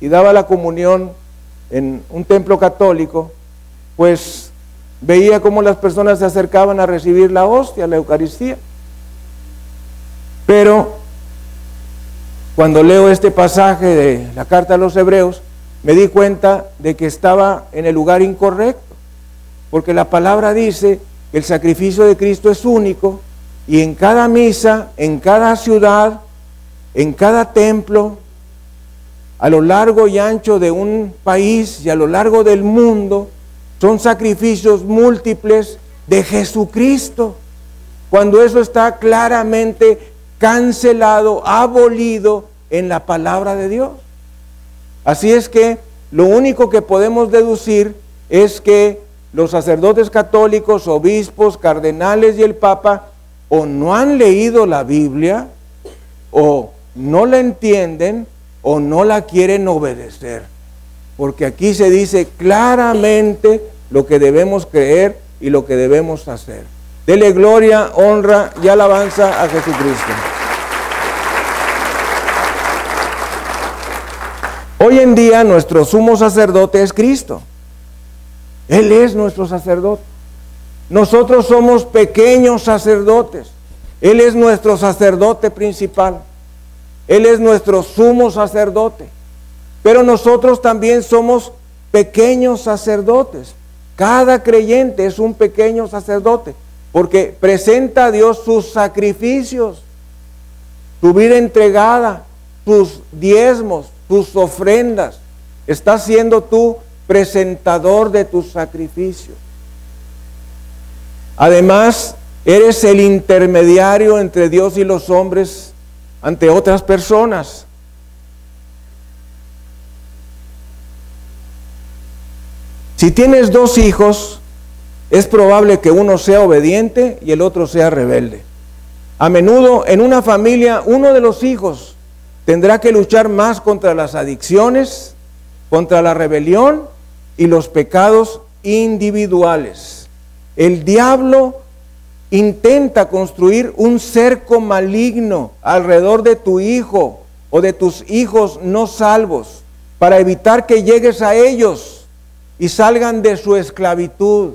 y daba la comunión en un templo católico, pues veía cómo las personas se acercaban a recibir la hostia, la Eucaristía. Pero cuando leo este pasaje de la carta a los Hebreos, me di cuenta de que estaba en el lugar incorrecto, porque la palabra dice que el sacrificio de Cristo es único, y en cada misa, en cada ciudad, en cada templo, a lo largo y ancho de un país y a lo largo del mundo, son sacrificios múltiples de Jesucristo, cuando eso está claramente cancelado, abolido en la palabra de Dios. Así es que lo único que podemos deducir es que los sacerdotes católicos, obispos, cardenales y el Papa o no han leído la Biblia, o no la entienden, o no la quieren obedecer. Porque aquí se dice claramente lo que debemos creer y lo que debemos hacer. Dele gloria, honra y alabanza a Jesucristo. Hoy en día nuestro sumo sacerdote es Cristo. Él es nuestro sacerdote. Nosotros somos pequeños sacerdotes. Él es nuestro sacerdote principal. Él es nuestro sumo sacerdote. Pero nosotros también somos pequeños sacerdotes. Cada creyente es un pequeño sacerdote, porque presenta a Dios sus sacrificios, su vida entregada, tus diezmos, tus ofrendas. Estás siendo tú presentador de tus sacrificios. Además, eres el intermediario entre Dios y los hombres ante otras personas. Si tienes dos hijos, es probable que uno sea obediente y el otro sea rebelde. A menudo en una familia, uno de los hijos tendrá que luchar más contra las adicciones, contra la rebelión y los pecados individuales. El diablo intenta construir un cerco maligno alrededor de tu hijo o de tus hijos no salvos, para evitar que llegues a ellos y salgan de su esclavitud.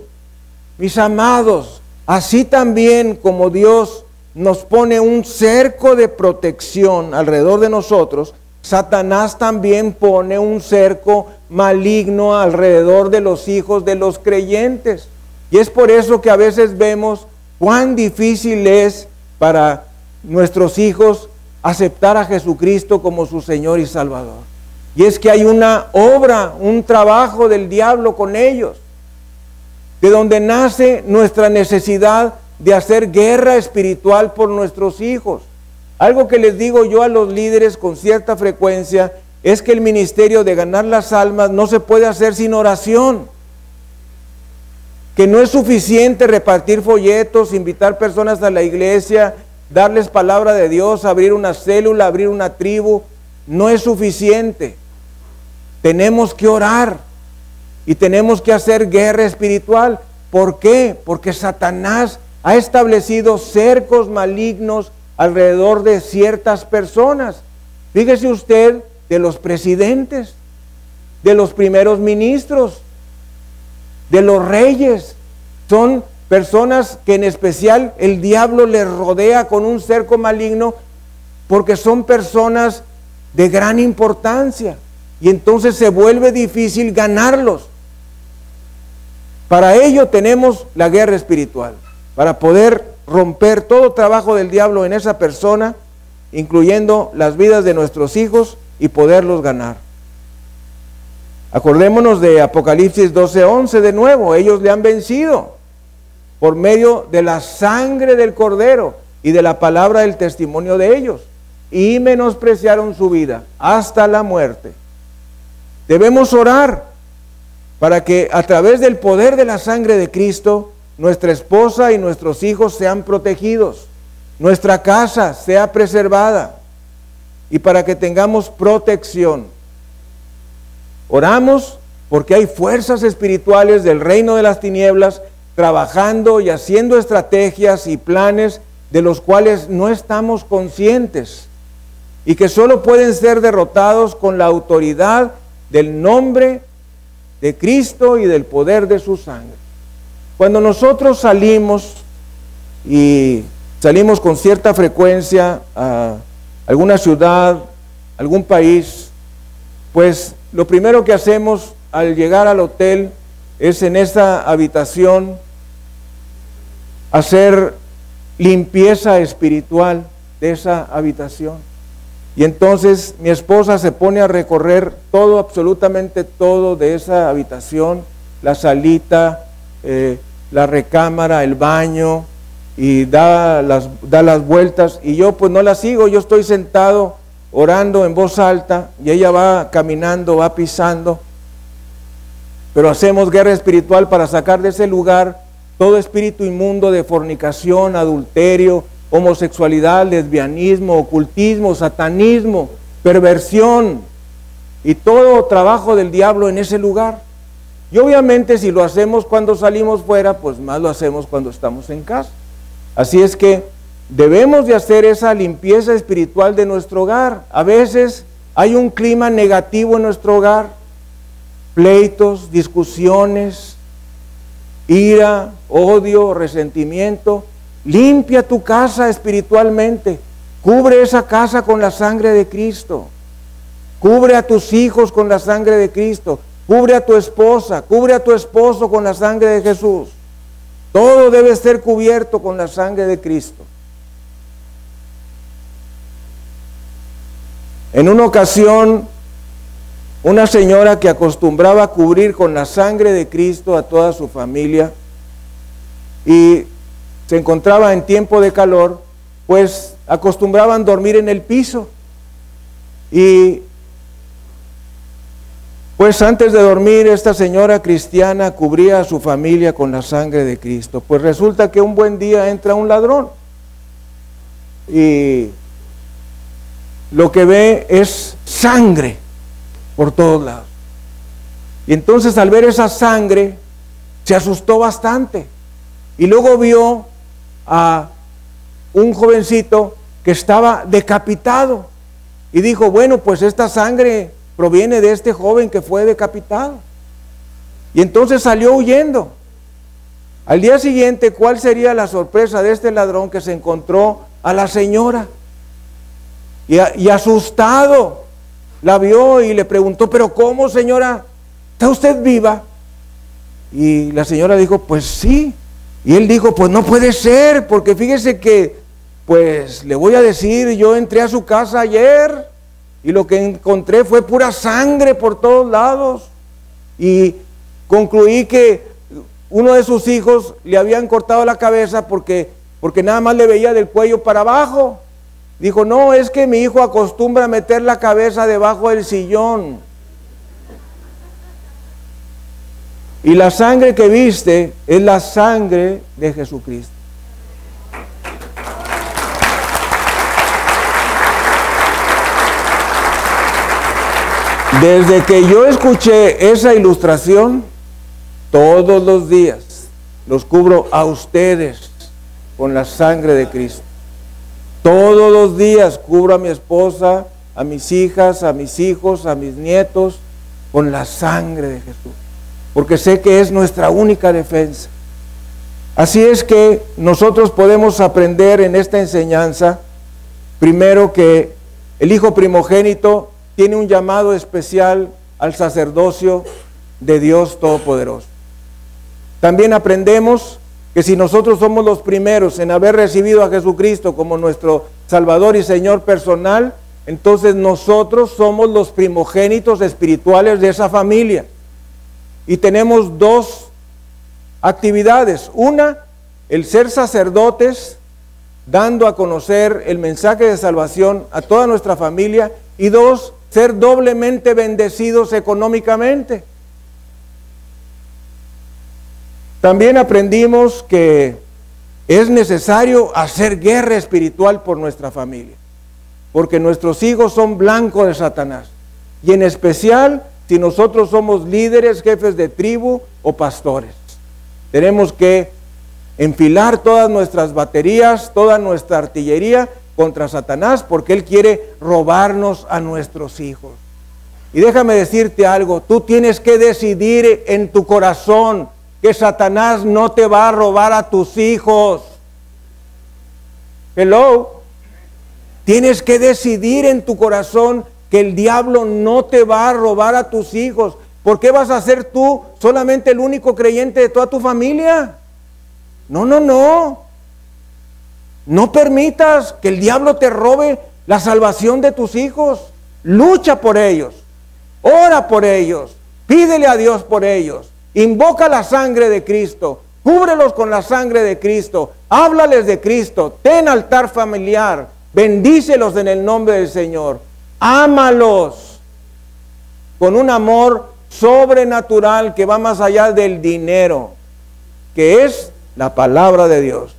Mis amados, así también como Dios nos pone un cerco de protección alrededor de nosotros, Satanás también pone un cerco maligno alrededor de los hijos de los creyentes. Y es por eso que a veces vemos cuán difícil es para nuestros hijos aceptar a Jesucristo como su Señor y Salvador. Y es que hay una obra, un trabajo del diablo con ellos, de donde nace nuestra necesidad de hacer guerra espiritual por nuestros hijos. Algo que les digo yo a los líderes con cierta frecuencia es que el ministerio de ganar las almas no se puede hacer sin oración. Que no es suficiente repartir folletos, invitar personas a la iglesia, darles palabra de Dios, abrir una célula, abrir una tribu. No es suficiente. Tenemos que orar y tenemos que hacer guerra espiritual. ¿Por qué? Porque Satanás ha establecido cercos malignos alrededor de ciertas personas. Fíjese usted, de los presidentes, de los primeros ministros, de los reyes. Son personas que en especial el diablo les rodea con un cerco maligno, porque son personas de gran importancia, y entonces se vuelve difícil ganarlos. Para ello tenemos la guerra espiritual, para poder romper todo trabajo del diablo en esa persona, incluyendo las vidas de nuestros hijos, y poderlos ganar. Acordémonos de Apocalipsis 12:11 de nuevo. Ellos le han vencido por medio de la sangre del Cordero y de la palabra del testimonio de ellos, y menospreciaron su vida hasta la muerte. Debemos orar para que a través del poder de la sangre de Cristo, nuestra esposa y nuestros hijos sean protegidos, nuestra casa sea preservada, y para que tengamos protección. Oramos porque hay fuerzas espirituales del reino de las tinieblas trabajando y haciendo estrategias y planes de los cuales no estamos conscientes, y que solo pueden ser derrotados con la autoridad del nombre de Cristo y del poder de su sangre. cuando nosotros salimos y salimos con cierta frecuencia a alguna ciudad, algún país, pues lo primero que hacemos al llegar al hotel es en esa habitación hacer limpieza espiritual de esa habitación. Y entonces mi esposa se pone a recorrer todo, absolutamente todo de esa habitación, la salita, la recámara, el baño, y da las vueltas, y yo pues no la sigo, yo estoy sentado orando en voz alta, y ella va caminando, va pisando, pero hacemos guerra espiritual para sacar de ese lugar todo espíritu inmundo de fornicación, adulterio, homosexualidad, lesbianismo, ocultismo, satanismo, perversión y todo trabajo del diablo en ese lugar. Y obviamente si lo hacemos cuando salimos fuera, pues más lo hacemos cuando estamos en casa. Así es que debemos de hacer esa limpieza espiritual de nuestro hogar. A veces hay un clima negativo en nuestro hogar, pleitos, discusiones, ira, odio, resentimiento. Limpia tu casa espiritualmente, cubre esa casa con la sangre de Cristo, cubre a tus hijos con la sangre de Cristo, cubre a tu esposa, cubre a tu esposo con la sangre de Jesús. Todo debe ser cubierto con la sangre de Cristo. En una ocasión, una señora que acostumbraba a cubrir con la sangre de Cristo a toda su familia y se encontraba en tiempo de calor, pues acostumbraban dormir en el piso. Y pues antes de dormir esta señora cristiana cubría a su familia con la sangre de Cristo. Pues resulta que un buen día entra un ladrón y lo que ve es sangre por todos lados. Y entonces al ver esa sangre se asustó bastante y luego vio a un jovencito que estaba decapitado y dijo, bueno, pues esta sangre proviene de este joven que fue decapitado. Y entonces salió huyendo. Al día siguiente, ¿cuál sería la sorpresa de este ladrón? Que se encontró a la señora y asustado la vio y le preguntó, pero ¿cómo, señora? ¿Está usted viva? Y la señora dijo, pues sí. Y él dijo, pues no puede ser, porque fíjese que, pues le voy a decir, yo entré a su casa ayer y lo que encontré fue pura sangre por todos lados. Y concluí que uno de sus hijos le habían cortado la cabeza porque nada más le veía del cuello para abajo. Dijo, no, es que mi hijo acostumbra a meter la cabeza debajo del sillón. Y la sangre que viste es la sangre de Jesucristo. Desde que yo escuché esa ilustración, todos los días los cubro a ustedes con la sangre de Cristo. Todos los días cubro a mi esposa, a mis hijas, a mis hijos, a mis nietos, con la sangre de Jesús. Porque sé que es nuestra única defensa. Así es que nosotros podemos aprender en esta enseñanza, primero que el hijo primogénito tiene un llamado especial al sacerdocio de Dios Todopoderoso. También aprendemos que si nosotros somos los primeros en haber recibido a Jesucristo como nuestro Salvador y Señor personal, entonces nosotros somos los primogénitos espirituales de esa familia. Y tenemos dos actividades. Una, el ser sacerdotes, dando a conocer el mensaje de salvación a toda nuestra familia. Y dos, ser doblemente bendecidos económicamente. También aprendimos que es necesario hacer guerra espiritual por nuestra familia, porque nuestros hijos son blancos de Satanás. Y en especial, si nosotros somos líderes, jefes de tribu o pastores, tenemos que enfilar todas nuestras baterías, toda nuestra artillería contra Satanás, porque él quiere robarnos a nuestros hijos. Y déjame decirte algo, tú tienes que decidir en tu corazón que Satanás no te va a robar a tus hijos. Hello. Tienes que decidir en tu corazón que el diablo no te va a robar a tus hijos. ¿Por qué vas a ser tú solamente el único creyente de toda tu familia? No, no, no. No permitas que el diablo te robe la salvación de tus hijos. Lucha por ellos. Ora por ellos. Pídele a Dios por ellos. Invoca la sangre de Cristo. Cúbrelos con la sangre de Cristo. Háblales de Cristo. Ten altar familiar. Bendícelos en el nombre del Señor. Ámalos con un amor sobrenatural que va más allá del dinero, que es la palabra de Dios.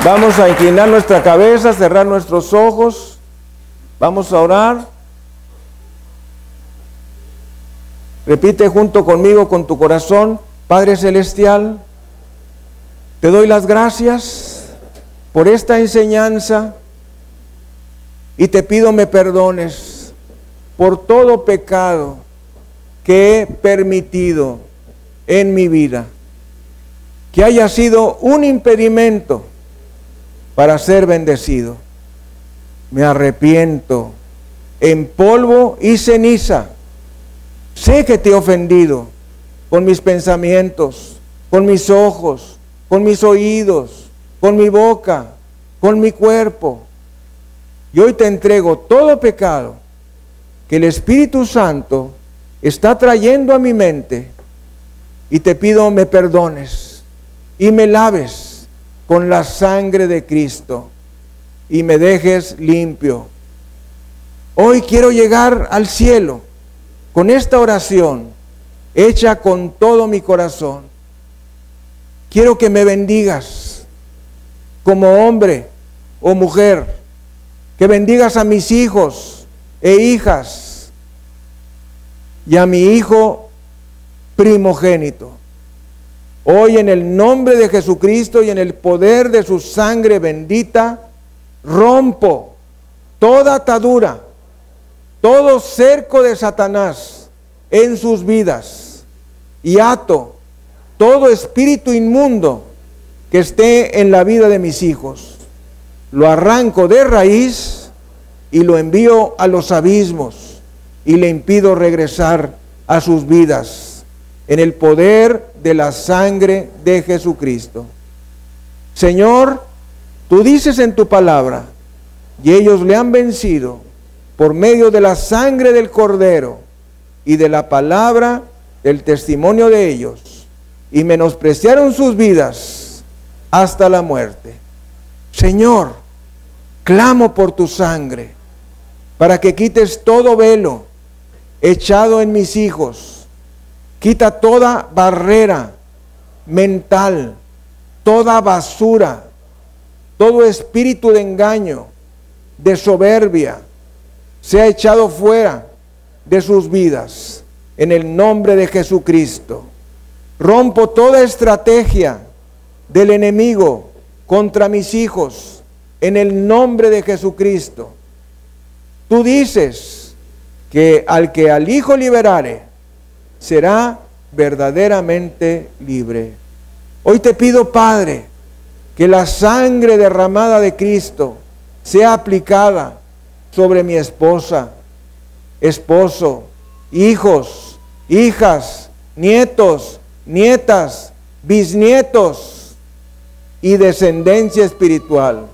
Vamos a inclinar nuestra cabeza, cerrar nuestros ojos. Vamos a orar. Repite junto conmigo con tu corazón: Padre Celestial, te doy las gracias por esta enseñanza y te pido me perdones por todo pecado que he permitido en mi vida, que haya sido un impedimento para ser bendecido. Me arrepiento en polvo y ceniza. Sé que te he ofendido con mis pensamientos, con mis ojos, con mis oídos, con mi boca, con mi cuerpo. Y hoy te entrego todo pecado que el Espíritu Santo está trayendo a mi mente y te pido me perdones y me laves con la sangre de Cristo y me dejes limpio. Hoy quiero llegar al cielo con esta oración hecha con todo mi corazón. Quiero que me bendigas como hombre o mujer, que bendigas a mis hijos e hijas y a mi hijo primogénito. Hoy en el nombre de Jesucristo y en el poder de su sangre bendita, rompo toda atadura, todo cerco de Satanás en sus vidas y ato todo espíritu inmundo que esté en la vida de mis hijos. Lo arranco de raíz y lo envío a los abismos y le impido regresar a sus vidas en el poder de la sangre de Jesucristo. Señor, tú dices en tu palabra, y ellos le han vencido por medio de la sangre del Cordero y de la palabra del testimonio de ellos, y menospreciaron sus vidas hasta la muerte. Señor, clamo por tu sangre, para que quites todo velo echado en mis hijos. Quita toda barrera mental, toda basura, todo espíritu de engaño, de soberbia, sea echado fuera de sus vidas, en el nombre de Jesucristo. Rompo toda estrategia del enemigo contra mis hijos, en el nombre de Jesucristo. Tú dices que al Hijo liberare, será verdaderamente libre. Hoy te pido, Padre, que la sangre derramada de Cristo sea aplicada sobre mi esposa, esposo, hijos, hijas, nietos, nietas, bisnietos y descendencia espiritual.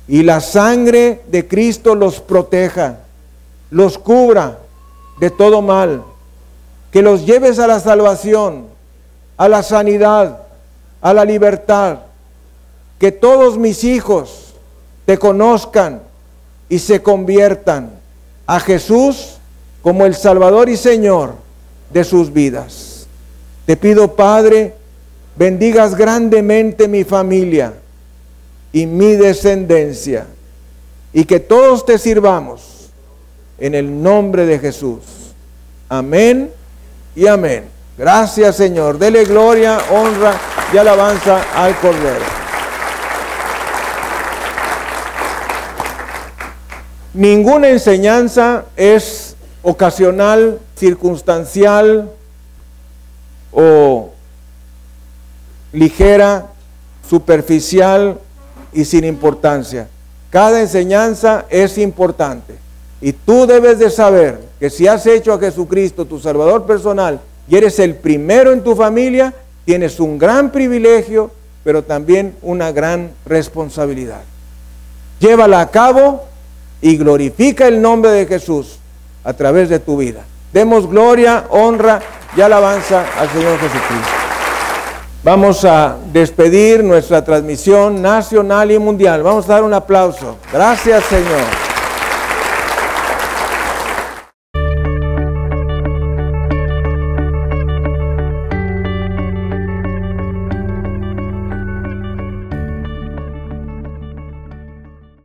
Y la sangre de Cristo los proteja, los cubra de todo mal, que los lleves a la salvación, a la sanidad, a la libertad. Que todos mis hijos te conozcan y se conviertan a Jesús como el Salvador y Señor de sus vidas. Te pido, Padre, bendigas grandemente mi familia y mi descendencia, y que todos te sirvamos en el nombre de Jesús. Amén y amén. Gracias, Señor. Dele gloria, honra y alabanza al Cordero. Ninguna enseñanza es ocasional, circunstancial o ligera, superficial y sin importancia. Cada enseñanza es importante. Y tú debes de saber que si has hecho a Jesucristo tu Salvador personal y eres el primero en tu familia, tienes un gran privilegio, pero también una gran responsabilidad. Llévala a cabo y glorifica el nombre de Jesús a través de tu vida. Demos gloria, honra y alabanza al Señor Jesucristo. Vamos a despedir nuestra transmisión nacional y mundial. Vamos a dar un aplauso. Gracias, Señor.